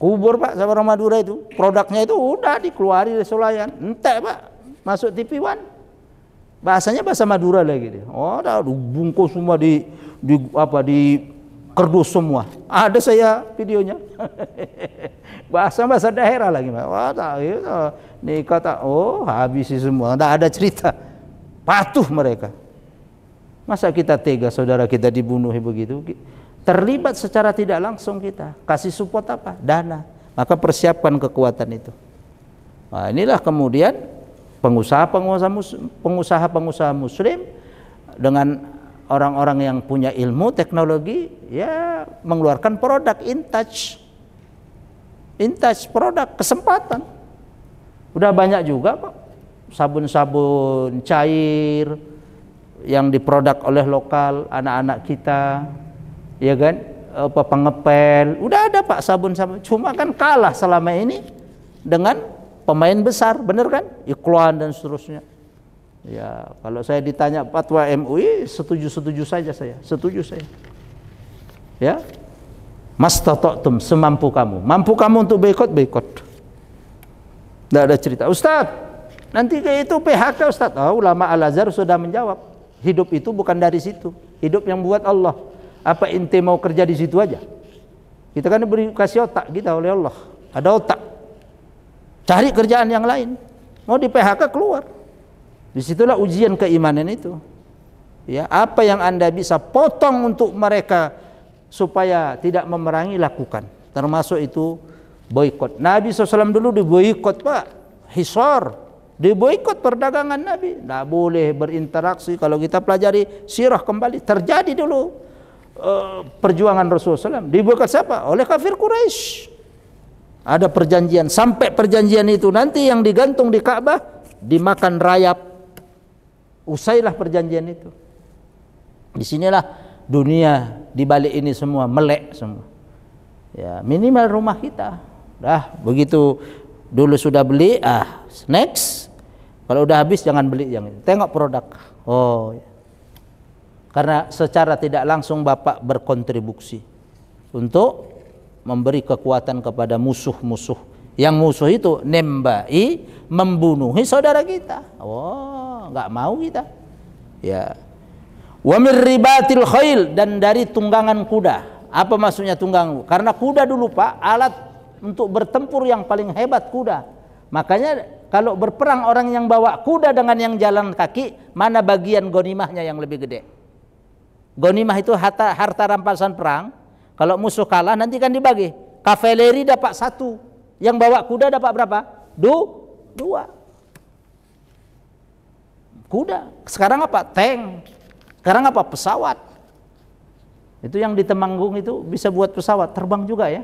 kubur Pak sama orang Madura itu, produknya itu udah dikeluarin dari Solayan, entek Pak, masuk TV One, bahasanya bahasa Madura lagi. Oh, udah bungkus semua di kerdus semua, ada saya videonya. bahasa daerah lagi Pak. Wah, nih kata, oh habis semua, enggak ada cerita. Patuh mereka. Masa kita tega saudara kita dibunuh begitu? Terlibat secara tidak langsung kita. Kasih support apa? Dana. Maka persiapkan kekuatan itu. Nah, inilah kemudian pengusaha-pengusaha muslim dengan orang-orang yang punya ilmu teknologi, ya mengeluarkan produk in touch produk kesempatan. Udah banyak juga Pak. Sabun-sabun cair yang diproduk oleh lokal anak-anak kita, ya kan, pengepel, udah ada Pak sabun-sabun. Cuma kan kalah selama ini dengan pemain besar, bener kan, iklan dan seterusnya. Ya kalau saya ditanya fatwa MUI, setuju saja saya, setuju saya. Ya, mastata'tum, semampu kamu, mampu kamu untuk boikot. Tidak ada cerita, Ustadz nanti kayak itu PHK Ustaz. Oh, ulama Al-Azhar sudah menjawab. Hidup itu bukan dari situ. Hidup yang buat Allah. Apa ente mau kerja di situ aja? Kita kan diberi kasih otak kita oleh Allah. Ada otak. Cari kerjaan yang lain. Mau di PHK keluar. Disitulah ujian keimanan itu. Ya, apa yang Anda bisa potong untuk mereka supaya tidak memerangi, lakukan. Termasuk itu boikot. Nabi SAW dulu diboikot Pak. Hisar. Diboikot perdagangan Nabi, tidak boleh berinteraksi. Kalau kita pelajari sirah kembali, terjadi dulu perjuangan Rasulullah SAW. Diboikot siapa? Oleh kafir Quraisy. Ada perjanjian, sampai perjanjian itu nanti yang digantung di Ka'bah dimakan rayap. Usailah perjanjian itu. Disinilah dunia dibalik ini semua melek semua. Ya minimal rumah kita. Dah begitu dulu sudah beli, next. Kalau udah habis jangan beli yang ini. Tengok produk. Oh, ya. Karena secara tidak langsung Bapak berkontribusi. untuk memberi kekuatan kepada musuh-musuh. Yang musuh itu nembai, membunuhi saudara kita. Oh, nggak mau kita. Ya. Wa min ribatil khail, dan dari tunggangan kuda. Apa maksudnya tunggang? Karena kuda dulu Pak, alat untuk bertempur yang paling hebat kuda. Makanya kalau berperang orang yang bawa kuda dengan yang jalan kaki, mana bagian gonimahnya yang lebih gede? Gonimah itu harta rampasan perang. Kalau musuh kalah nanti kan dibagi. Kavaleri dapat 1, yang bawa kuda dapat berapa? 2. Kuda. Sekarang apa? Tank. Sekarang apa? Pesawat. Itu yang di Temanggung itu bisa buat pesawat terbang juga ya.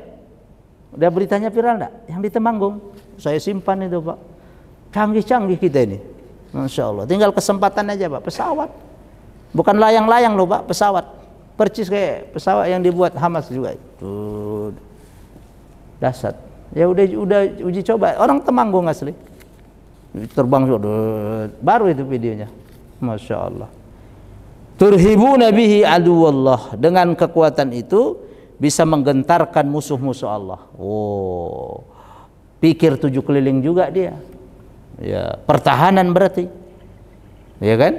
Udah beritanya viral enggak? Yang di Temanggung. Saya simpan itu Pak. Canggih-canggih kita ini. Masya Allah. Tinggal kesempatan aja Pak. Pesawat. Bukan layang-layang loh Pak. Pesawat. Percis kayak pesawat yang dibuat Hamas juga. Tuh. Dasar. Ya udah uji coba. Orang Temanggung asli. Terbang sudah. Baru itu videonya. Masya Allah. Turhibuna bihi aduwallah. Dengan kekuatan itu bisa menggentarkan musuh-musuh Allah. Oh. Pikir 7 keliling juga dia. Ya, pertahanan berarti. Ya kan?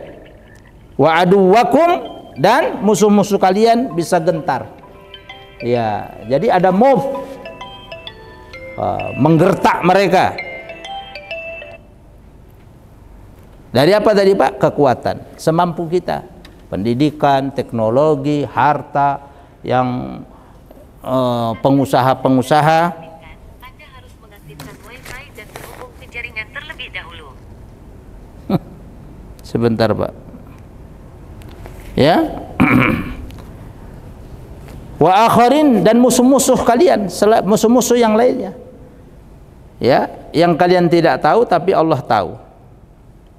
Wa aduwakum, dan musuh-musuh kalian bisa gentar. Ya, jadi ada move, menggertak mereka. Dari apa tadi Pak? Kekuatan, semampu kita. Pendidikan, teknologi, harta, yang pengusaha-pengusaha. Anda harus mengaktifkan Wi-Fi dan terhubung ke jaringan terlebih dahulu. Sebentar Pak. Ya. Wa akharin, dan musuh-musuh kalian, musuh-musuh yang lainnya. Ya, yang kalian tidak tahu tapi Allah tahu.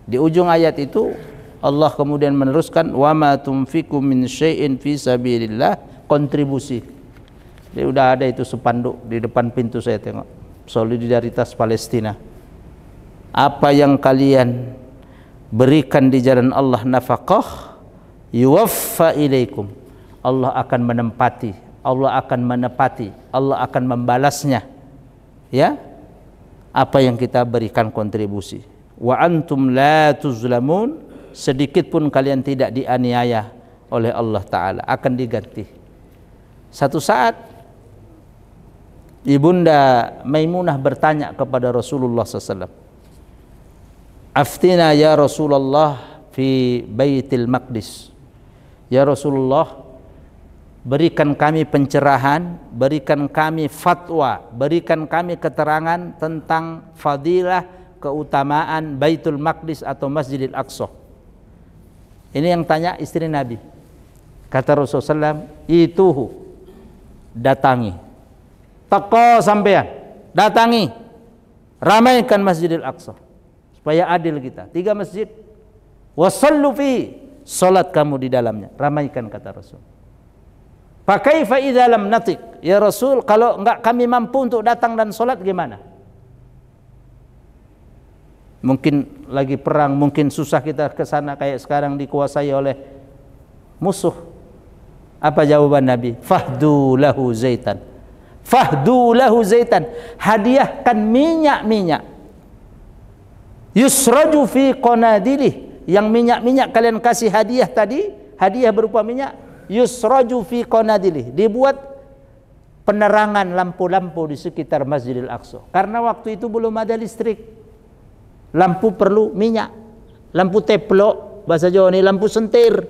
Di ujung ayat itu Allah kemudian meneruskan wa ma tunfiqu min syai'in fi sabilillah, kontribusi. Jadi udah ada itu spanduk di depan pintu saya tengok. Solidaritas Palestina. Apa yang kalian berikan di jalan Allah nafkah, yuwaffa ilaikum, Allah akan menempati, Allah akan menepati, Allah akan membalasnya. Ya, apa yang kita berikan kontribusi. Wa antum la tuzlamun, sedikit pun kalian tidak dianiaya oleh Allah Ta'ala, akan diganti. Satu saat Ibunda Maimunah bertanya kepada Rasulullah SAW, aftina ya Rasulullah fi Baitil Maqdis. Ya Rasulullah, berikan kami pencerahan, berikan kami fatwa, berikan kami keterangan tentang fadilah, keutamaan Baitul Maqdis atau Masjidil Aqsa. Ini yang tanya istri Nabi. Kata Rasulullah SAW, ituhu, datangi. Teko sampean, datangi, ramaikan Masjidil Aqsa supaya adil kita. 3 masjid. Wasallu fi, salat kamu di dalamnya, ramaikan kata Rasul. Fakaifa idza lam natik, ya Rasul, kalau enggak kami mampu untuk datang dan salat gimana? Mungkin lagi perang, mungkin susah kita ke sana kayak sekarang dikuasai oleh musuh. Apa jawaban Nabi? Fahdu lahu zaitan. Fahdu lahu zaitan, hadiahkan minyak-minyak. Yusraju fi qanadilih, yang minyak-minyak kalian kasih hadiah tadi, hadiah berupa minyak, yusraju fi qanadilih, dibuat penerangan lampu-lampu di sekitar Masjidil Aqsa. Karena waktu itu belum ada listrik. Lampu perlu minyak. Lampu teplok, bahasa Jawa ini lampu sentir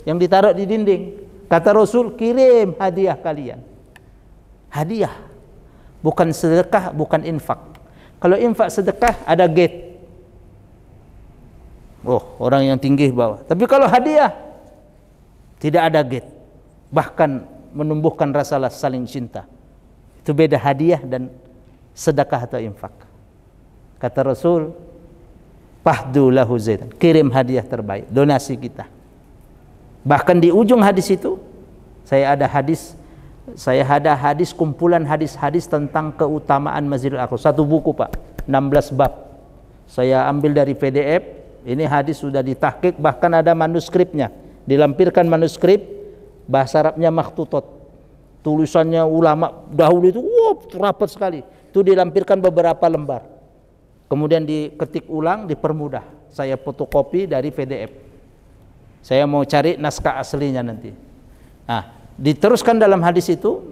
yang ditaruh di dinding. Kata Rasul, kirim hadiah kalian. Hadiah, bukan sedekah, bukan infak. Kalau infak sedekah ada gate. Oh, orang yang tinggi bawah. Tapi kalau hadiah tidak ada gate. Bahkan menumbuhkan rasa saling cinta. Itu beda hadiah dan sedekah atau infak. Kata Rasul, fahdu lahu zaitan, kirim hadiah terbaik, donasi kita. Bahkan di ujung hadis itu saya ada hadis kumpulan hadis-hadis tentang keutamaan Masjidil Aqsa. Satu buku Pak, 16 bab. Saya ambil dari PDF. Ini hadis sudah ditahqiq, bahkan ada manuskripnya. Dilampirkan manuskrip, bahasa Arabnya makhtutot. Tulisannya ulama dahulu itu rapat sekali. Itu dilampirkan beberapa lembar. Kemudian diketik ulang, dipermudah. Saya fotokopi dari PDF. Saya mau cari naskah aslinya nanti. Nah, diteruskan dalam hadis itu,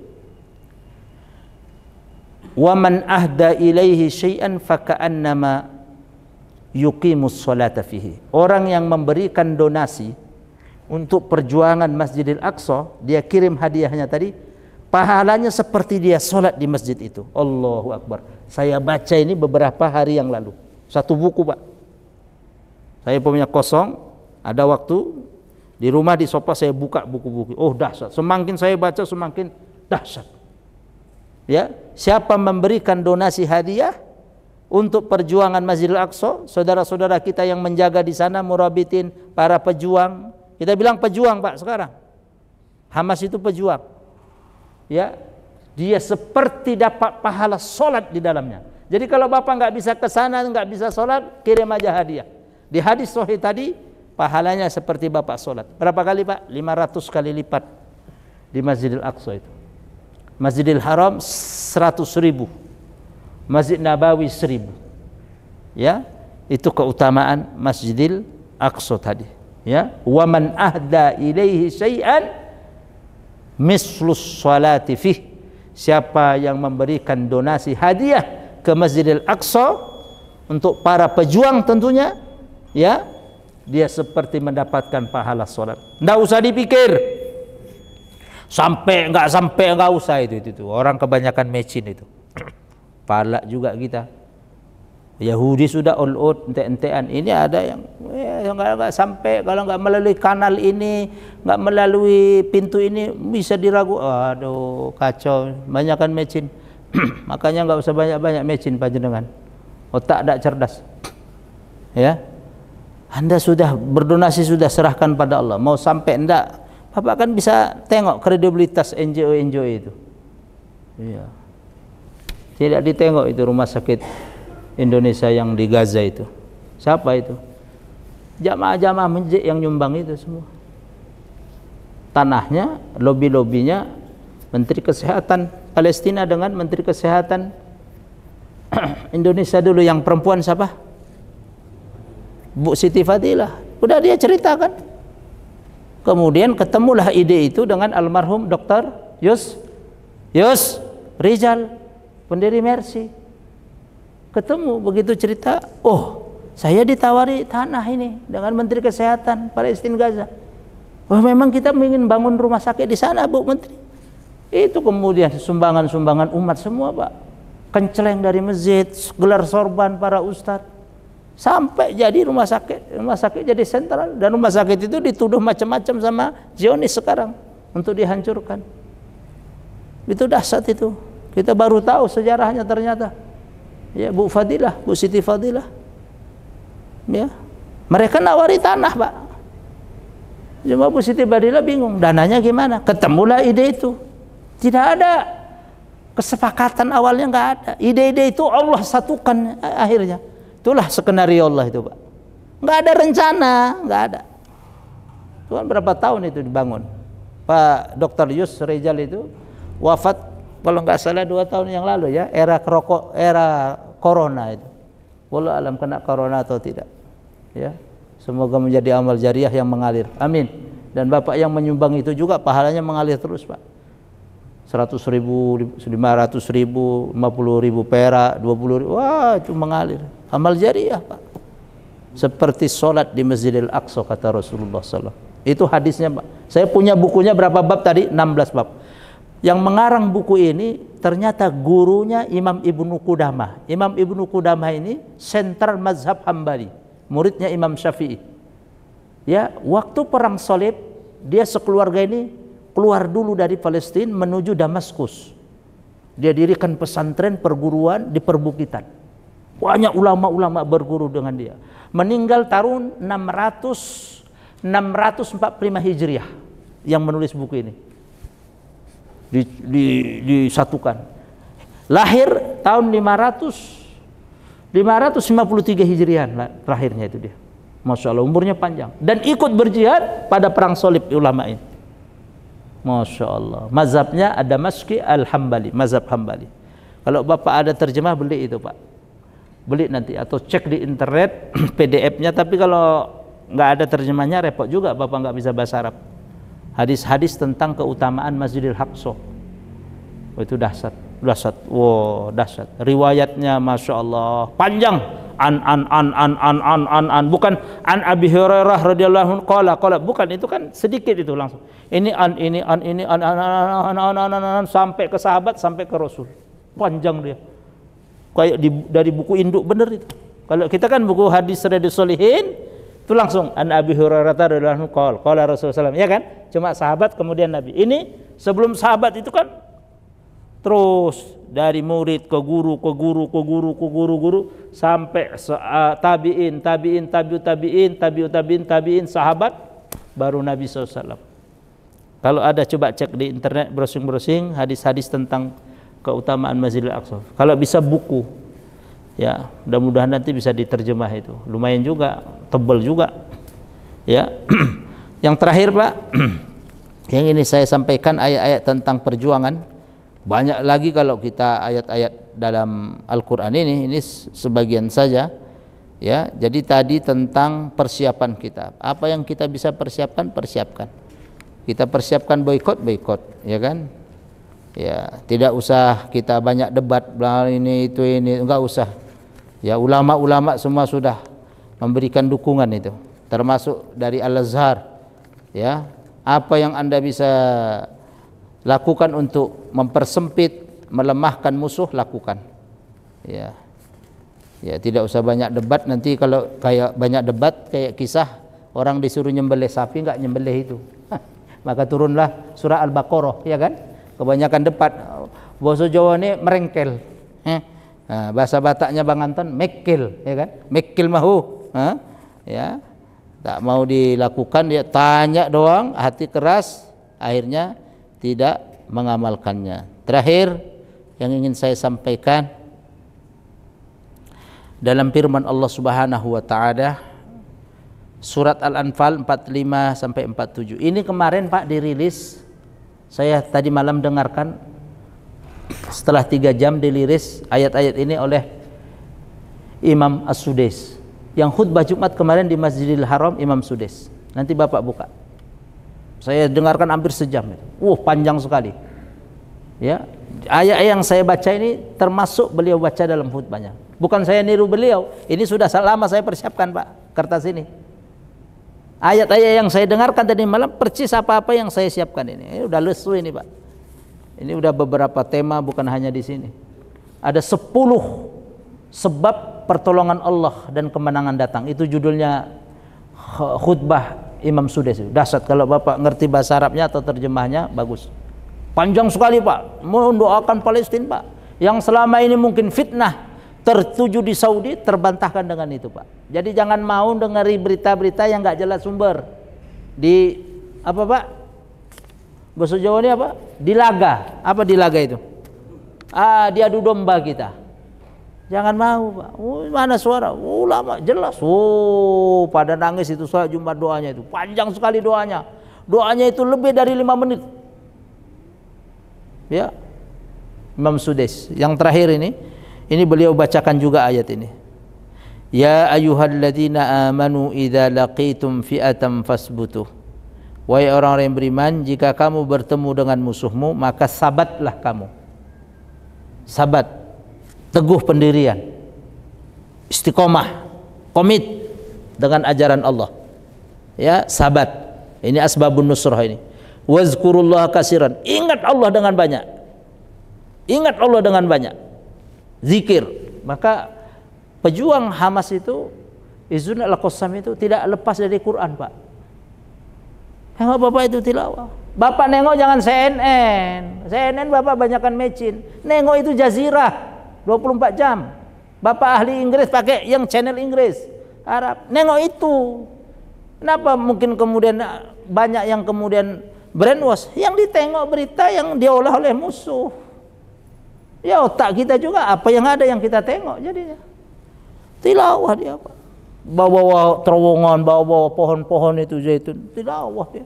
wa man ahda ilaihi syai'an faka'annama yuqimus sholata fihi. Orang yang memberikan donasi untuk perjuangan Masjidil Aqsa, dia kirim hadiahnya tadi, pahalanya seperti dia sholat di masjid itu. Allahu Akbar. Saya baca ini beberapa hari yang lalu. Satu buku, Pak. Saya punya kosong, ada waktu di rumah di sofa saya buka buku-buku. Oh, dahsyat. Semakin saya baca semakin dahsyat. Ya, siapa memberikan donasi hadiah untuk perjuangan Masjidil Aqsa, saudara-saudara kita yang menjaga di sana, murabitin, para pejuang. Kita bilang pejuang, Pak, sekarang. Hamas itu pejuang. Ya, dia seperti dapat pahala sholat di dalamnya. Jadi kalau Bapak nggak bisa ke sana, nggak bisa sholat, kirim aja hadiah. Di hadis sahih tadi, pahalanya seperti Bapak sholat. Berapa kali, Pak? 500 kali lipat di Masjidil Aqsa itu. Masjidil Haram 100.000, Masjid Nabawi 1.000. Ya, itu keutamaan Masjidil Aqsa tadi. Ya, wa man ahda ilaihi syai'an mislus sholati fih. Siapa yang memberikan donasi hadiah ke Masjidil Aqsa untuk para pejuang tentunya, ya, dia seperti mendapatkan pahala sholat. Nggak usah dipikir sampai nggak usah itu. Orang kebanyakan mecin itu. Palak juga kita. Yahudi sudah all out, ente-entean. Ini ada yang nggak sampai, kalau nggak melalui kanal ini, nggak melalui pintu ini, bisa diragu. Aduh, kacau. Banyakan mecin. Makanya nggak usah banyak-banyak mecin panjenengan. Otak tidak cerdas. Ya, Anda sudah berdonasi, sudah serahkan pada Allah. Mau sampai enggak, Bapak kan bisa tengok kredibilitas NGO itu. Iya. Tidak ditengok itu rumah sakit Indonesia yang di Gaza itu. Siapa itu? Jamaah-jamaah masjid yang nyumbang itu semua. Tanahnya, lobi-lobinya Menteri Kesehatan Palestina dengan Menteri Kesehatan Indonesia dulu, yang perempuan siapa? Bu Siti Fadilah. Udah dia ceritakan. Kemudian ketemulah ide itu dengan almarhum Dr. Yus Rizal, pendiri Mercy. Ketemu, begitu cerita, oh, saya ditawari tanah ini dengan Menteri Kesehatan Palestina Gaza. Oh, memang kita ingin bangun rumah sakit di sana, Bu Menteri. Itu kemudian sumbangan-sumbangan umat semua, Pak. Kenceleng dari masjid, gelar sorban para ustadz, sampai jadi rumah sakit jadi sentral. Dan rumah sakit itu dituduh macam-macam sama Zionis sekarang untuk dihancurkan. Itu dahsyat itu. Kita baru tahu sejarahnya ternyata. Ya, Bu Fadilah, Bu Siti Fadilah. Ya, mereka nawari tanah, Pak. Cuma Bu Siti Fadilah bingung, dananya gimana? Ketemulah ide itu. Tidak ada kesepakatan, awalnya nggak ada. Ide-ide itu Allah satukan akhirnya. Itulah skenario Allah itu, Pak. Nggak ada rencana, nggak ada. Tuhan berapa tahun itu dibangun? Pak Dr. Yus Rizal itu wafat kalau nggak salah 2 tahun yang lalu, ya, era corona itu. Wallahu alam kena corona atau tidak. Ya, semoga menjadi amal jariah yang mengalir. Amin. Dan Bapak yang menyumbang itu juga pahalanya mengalir terus, Pak. 100.000, 500.000, 50.000 perak, 20.000, wah, itu mengalir. Amal jariah, Pak. Seperti sholat di Masjidil Aqsa, kata Rasulullah SAW. Itu hadisnya, Pak. Saya punya bukunya berapa bab tadi? 16 bab. Yang mengarang buku ini ternyata gurunya Imam Ibnu Qudamah. Imam Ibnu Qudamah ini sentral mazhab Hambali, muridnya Imam Syafi'i. Ya, waktu perang Salib, dia sekeluarga ini keluar dulu dari Palestina menuju Damaskus. Dia dirikan pesantren perguruan di perbukitan. Banyak ulama-ulama berguru dengan dia. Meninggal tahun 645 Hijriah yang menulis buku ini. Disatukan. Lahir tahun 553 Hijriah terakhirnya itu dia. Masya Allah, umurnya panjang. Dan ikut berjihad pada perang Salib ulama ini. Masya Allah. Mazhabnya ada Maski Al-Hambali, mazhab Hambali. Kalau Bapak ada terjemah beli itu Pak. Beli nanti atau cek di internet PDF-nya, tapi kalau nggak ada terjemahnya repot juga, Bapak nggak bisa bahasa Arab. Hadis-hadis tentang keutamaan Masjidil Aqsa. Oh, itu dahsyat. Wow, dahsyat. Riwayatnya Masya Allah panjang. Bukan an Abi Hurairah radhiyallahu anhu qala bukan, itu kan sedikit itu langsung. Ini sampai ke sahabat, sampai ke Rasul. Panjang dia. Kayak dari buku induk bener itu. Kalau kita kan buku hadis Riyadhus Shalihin itu langsung an Abi Hurairah radhiyallahu anhu qala Rasulullah SAW, ya kan? Cuma sahabat kemudian Nabi. Ini sebelum sahabat itu kan terus dari murid ke guru sampai tabiin sahabat, baru Nabi SAW. Kalau ada coba cek di internet, browsing hadis-hadis tentang keutamaan Masjidil Aqsa. Kalau bisa buku, ya mudah-mudahan nanti bisa diterjemah itu. Lumayan juga, tebal juga. Ya, yang terakhir Pak, yang ini saya sampaikan ayat-ayat tentang perjuangan. Banyak lagi kalau kita ayat-ayat dalam Al-Quran ini sebagian saja, ya. Jadi tadi tentang persiapan kita, apa yang kita bisa persiapkan. Kita persiapkan boikot, ya kan? Ya, tidak usah kita banyak debat ini enggak usah. Ya, ulama-ulama semua sudah memberikan dukungan itu, termasuk dari Al-Azhar. Ya, apa yang Anda bisa lakukan untuk mempersempit, melemahkan musuh, lakukan. Ya, tidak usah banyak debat. Nanti kalau kayak banyak debat, kayak kisah orang disuruh nyembelih sapi nggak nyembelih itu, maka turunlah surah Al-Baqarah, ya kan? Kebanyakan debat. Bahasa Jawa ini merengkel. Nah, bahasa Bataknya Bang Anton mekil, ya kan? Mekil mahu, ya, tak mau dilakukan, dia tanya doang, hati keras, akhirnya tidak mengamalkannya. Terakhir yang ingin saya sampaikan, dalam firman Allah Subhanahu wa taala surat Al-Anfal 45 sampai 47. Ini kemarin Pak dirilis, saya tadi malam dengarkan, setelah 3 jam dirilis ayat-ayat ini oleh Imam As-Sudais. Yang khutbah Jumat kemarin di Masjidil Haram Imam Sudais. Nanti Bapak buka. Saya dengarkan hampir sejam itu. Panjang sekali. Ya, ayat yang saya baca ini termasuk beliau baca dalam khutbahnya. Bukan saya niru beliau. Ini sudah lama saya persiapkan Pak, kertas ini. Ayat-ayat yang saya dengarkan tadi malam persis apa-apa yang saya siapkan ini. Ini udah lesu ini Pak. Ini udah beberapa tema, bukan hanya di sini. Ada 10 sebab pertolongan Allah dan kemenangan datang. Itu judulnya khutbah Imam Sudais. Dahsyat, kalau Bapak ngerti bahasa Arabnya atau terjemahnya bagus. Panjang sekali Pak, mendoakan Palestina Pak, yang selama ini mungkin fitnah tertuju di Saudi, terbantahkan dengan itu Pak. Jadi jangan mau dengari berita-berita yang nggak jelas sumber. Di apa Pak? Bahasa Jawa ini apa? Dilaga. Apa dilaga itu? Diadu domba kita. Jangan mau Pak. Mana suara? Ulama jelas. Pada nangis itu sholat Jumat, doanya itu panjang sekali doanya. Doanya itu lebih dari 5 menit. Ya, Imam Sudais. Yang terakhir ini beliau bacakan juga ayat ini. Ya ayyuhalladzina amanu idza laqitum fi'atan fasbutu. Wahai orang-orang yang beriman, jika kamu bertemu dengan musuhmu, maka sabatlah kamu. Sabat, teguh pendirian, istiqomah, komit dengan ajaran Allah. Ya, sabat. Ini asbabun nusrah ini. Wazkurullaha katsiran. Ingat Allah dengan banyak. Ingat Allah dengan banyak. Zikir. Maka pejuang Hamas itu, Izzuddin Al-Qassam itu tidak lepas dari Quran Pak. Nengok Bapak itu tilawah. Bapak nengok jangan CNN. CNN Bapak banyakkan mecin. Nengok itu Jazirah 24 jam. Bapak ahli Inggris pakai yang channel Inggris, Arab. Nengok itu. Kenapa mungkin kemudian banyak yang kemudian brainwash, yang ditengok berita yang diolah oleh musuh. Ya otak kita juga apa yang ada yang kita tengok jadinya. Tilawah dia Pak. Bawa-bawa terowongan, bawa-bawa pohon-pohon itu zaitun, tilawah dia.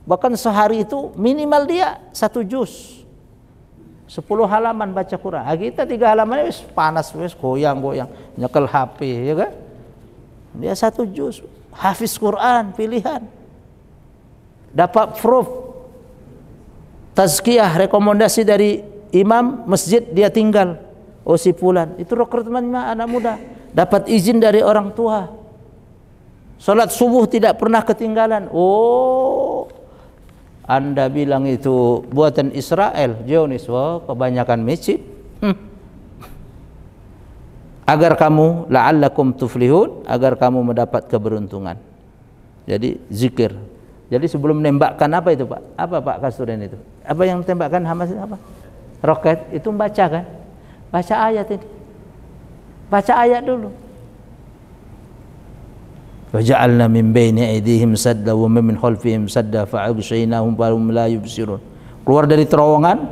Bahkan sehari itu minimal dia 1 juz. 10 halaman baca Quran. Kita 3 halaman wis panas, wis goyang-goyang, nyekel HP, ya kan? Dia 1 juz, hafiz Quran pilihan. Dapat proof tazkiyah, rekomendasi dari imam masjid dia tinggal. Oh si fulan, itu rekrutmen anak muda. Dapat izin dari orang tua. Salat subuh tidak pernah ketinggalan. Oh, Anda bilang itu buatan Israel, Zionis. Wah, kebanyakan masjid. Agar kamu la'allakum tuflihun, agar kamu mendapat keberuntungan. Jadi zikir. Jadi sebelum menembakkan apa itu, Pak? Apa Pak Kasturin itu? Apa yang tembakkan Hamas itu apa? Roket itu baca kan? Baca ayat ini. Baca ayat dulu. Waja'alna min baini aydihim sadda wa min khalfihim sadda fa'aghshaynahum fahum la yubsirun. Keluar dari terowongan,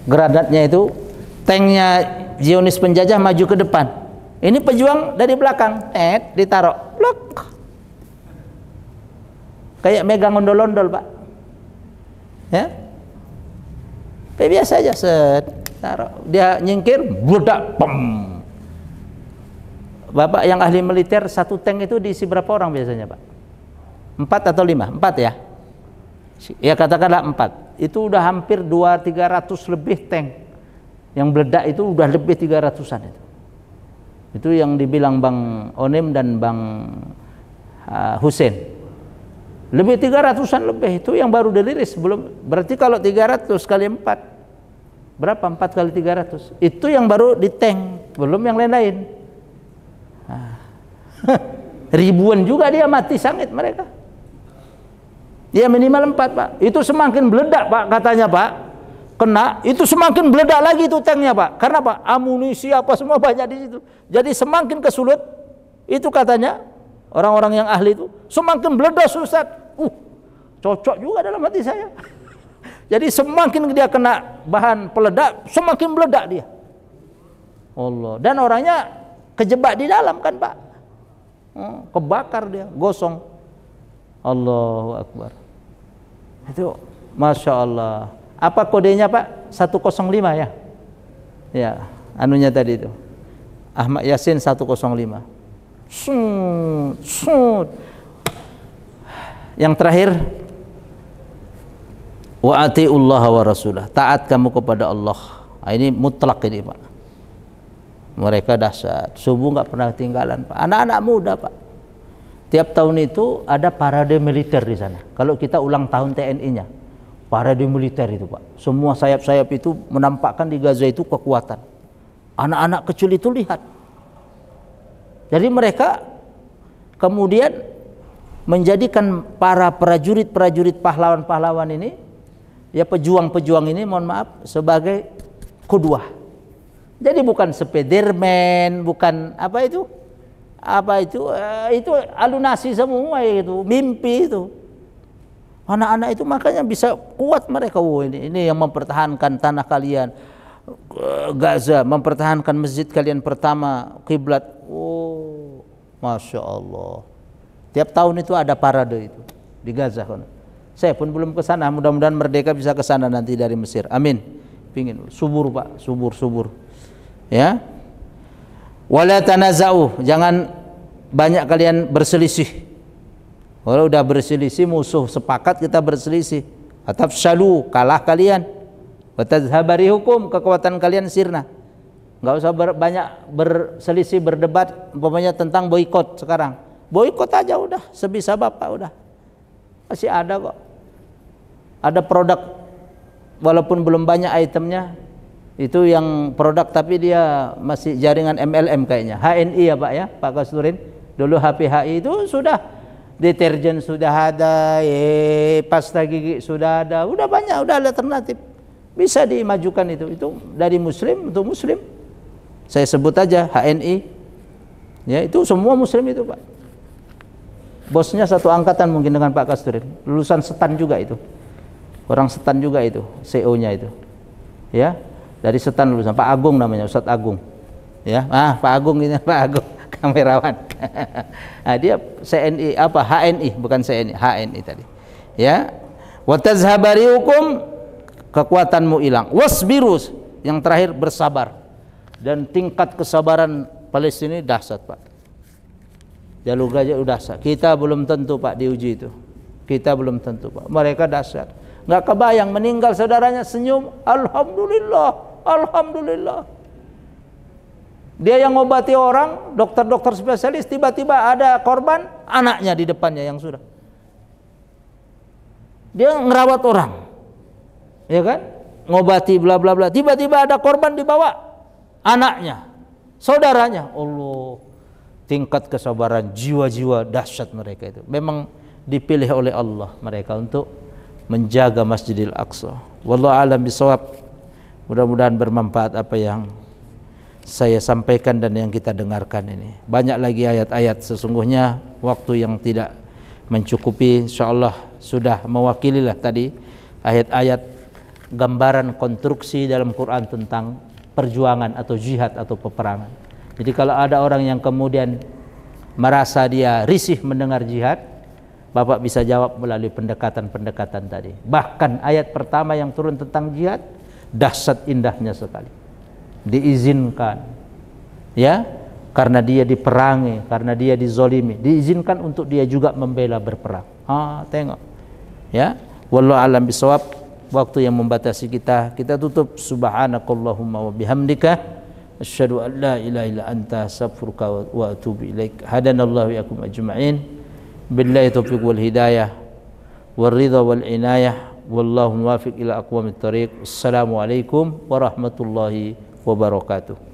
granatnya itu, tanknya Zionis penjajah maju ke depan. Ini pejuang dari belakang, ditaruh, blok. Kayak megang ondol-ondol, Pak. Ya? Kayak biasa aja, set, taruh. Dia nyingkir, budak, pem. Bapak yang ahli militer, 1 tank itu diisi berapa orang biasanya, Pak? 4 atau 5? 4 ya? Ya katakanlah 4. Itu udah hampir 200-300 lebih tank. Yang meledak itu udah lebih 300-an itu. Itu yang dibilang Bang Onim dan Bang Hussein. Lebih 300-an lebih, itu yang baru dirilis. Berarti kalau 300 kali 4, berapa? 4 kali 300. Itu yang baru di tank, belum yang lain-lain. Ribuan juga dia mati sangit mereka. Dia minimal 4, Pak. Itu semakin meledak, Pak, katanya, Pak. Kena, itu semakin meledak lagi itu tanknya, Pak. Karena Pak, amunisi apa semua banyak di situ. Jadi semakin kesulut, itu katanya orang-orang yang ahli itu, semakin meledak, Ustaz. Cocok juga dalam hati saya. Jadi semakin dia kena bahan peledak, semakin meledak dia. Allah. Dan orangnya kejebak di dalam kan, Pak. Kebakar dia, gosong. Allahu Akbar. Itu Masya Allah. Apa kodenya, Pak? 105 ya? Ya, anunya tadi itu. Ahmad Yasin 105. Yang terakhir, wa atiullaha wa rasulah. Taat kamu kepada Allah. Ini mutlak ini, Pak. Mereka dahsyat. Subuh nggak pernah ketinggalan, Pak. Anak-anak muda, Pak. Tiap tahun itu ada parade militer di sana. Kalau kita ulang tahun TNI-nya, parade militer itu, Pak. Semua sayap-sayap itu menampakkan di Gaza itu kekuatan. Anak-anak kecil itu lihat. Jadi mereka kemudian menjadikan para prajurit-prajurit pahlawan-pahlawan ini, ya pejuang-pejuang ini, mohon maaf, sebagai qudwah. Jadi bukan Spiderman, bukan apa itu alunasi semua itu, mimpi itu. Anak-anak itu makanya bisa kuat mereka. Ini yang mempertahankan tanah kalian, Gaza, mempertahankan masjid kalian pertama, kiblat. Oh, Masya Allah. Tiap tahun itu ada parade itu di Gaza. Saya pun belum ke sana. Mudah-mudahan Merdeka bisa ke sana nanti dari Mesir. Amin. Pingin subur, Pak, subur. Ya. Wala tanaza'u, jangan banyak kalian berselisih. Kalau udah berselisih, musuh sepakat kita berselisih. Atafshalu, kalah kalian. Wa tadhhabari hukum, kekuatan kalian sirna. Enggak usah banyak berselisih, berdebat umpamanya tentang boikot sekarang. Boikot aja udah, sebisa Bapak udah. Masih ada kok. Ada produk walaupun belum banyak itemnya, itu yang produk tapi dia masih jaringan MLM kayaknya. HNI ya, Pak ya, Pak Kasturin. Dulu HPHI itu sudah deterjen sudah ada, pasta gigi sudah ada, udah banyak, udah ada alternatif. Bisa dimajukan itu dari muslim untuk muslim. Saya sebut aja HNI. Ya, itu semua muslim itu, Pak. Bosnya satu angkatan mungkin dengan Pak Kasturin. Lulusan STAN juga itu. Orang STAN juga itu, CEO-nya itu. Ya. Dari STAN lulusan Pak Agung namanya, Ustadz Agung. Ya, Pak Agung ini, Pak Agung kamerawan. Nah, dia CNI apa HNI, bukan CNI, HNI tadi. Ya. Wa tazhabariukum, kekuatanmu hilang. Wasbiru, yang terakhir bersabar. Dan tingkat kesabaran Palestina ini dahsyat, Pak. Jalur Gaza udah dahsyat. Kita belum tentu, Pak, diuji itu. Kita belum tentu, Pak. Mereka dahsyat. Nggak kebayang meninggal saudaranya senyum, alhamdulillah, alhamdulillah. Dia yang ngobati orang, dokter-dokter spesialis, tiba-tiba ada korban, anaknya di depannya yang sudah. Dia ngerawat orang, ya kan? Ngobati bla bla bla. Tiba-tiba ada korban dibawa, anaknya, saudaranya. Allah, tingkat kesabaran, jiwa-jiwa dahsyat mereka itu. Memang dipilih oleh Allah mereka untuk menjaga Masjidil Aqsa. Wallahu a'lam bishawab. Mudah-mudahan bermanfaat apa yang saya sampaikan dan yang kita dengarkan ini. Banyak lagi ayat-ayat, sesungguhnya waktu yang tidak mencukupi. Insyaallah sudah mewakililah tadi ayat-ayat gambaran konstruksi dalam Quran tentang perjuangan atau jihad atau peperangan. Jadi kalau ada orang yang kemudian merasa dia risih mendengar jihad, Bapak bisa jawab melalui pendekatan-pendekatan tadi. Bahkan ayat pertama yang turun tentang jihad dahsyat indahnya sekali. Diizinkan, ya, karena dia diperangi, karena dia dizolimi, diizinkan untuk dia juga membela berperang. Tengok, ya. Wallahu a'lam bishawab. Waktu yang membatasi kita tutup. Subhanakallahumma wa bihamdika asyhadu an la ilaha illa anta astaghfiruka wa atubu ilaik. Hadanallahu yakum ajma'in. Billahi taufiq wal hidayah wal ridha wal inayah. Wallahu muwaffiq ila aqwamit thariq. Assalamualaikum warahmatullahi wabarakatuh.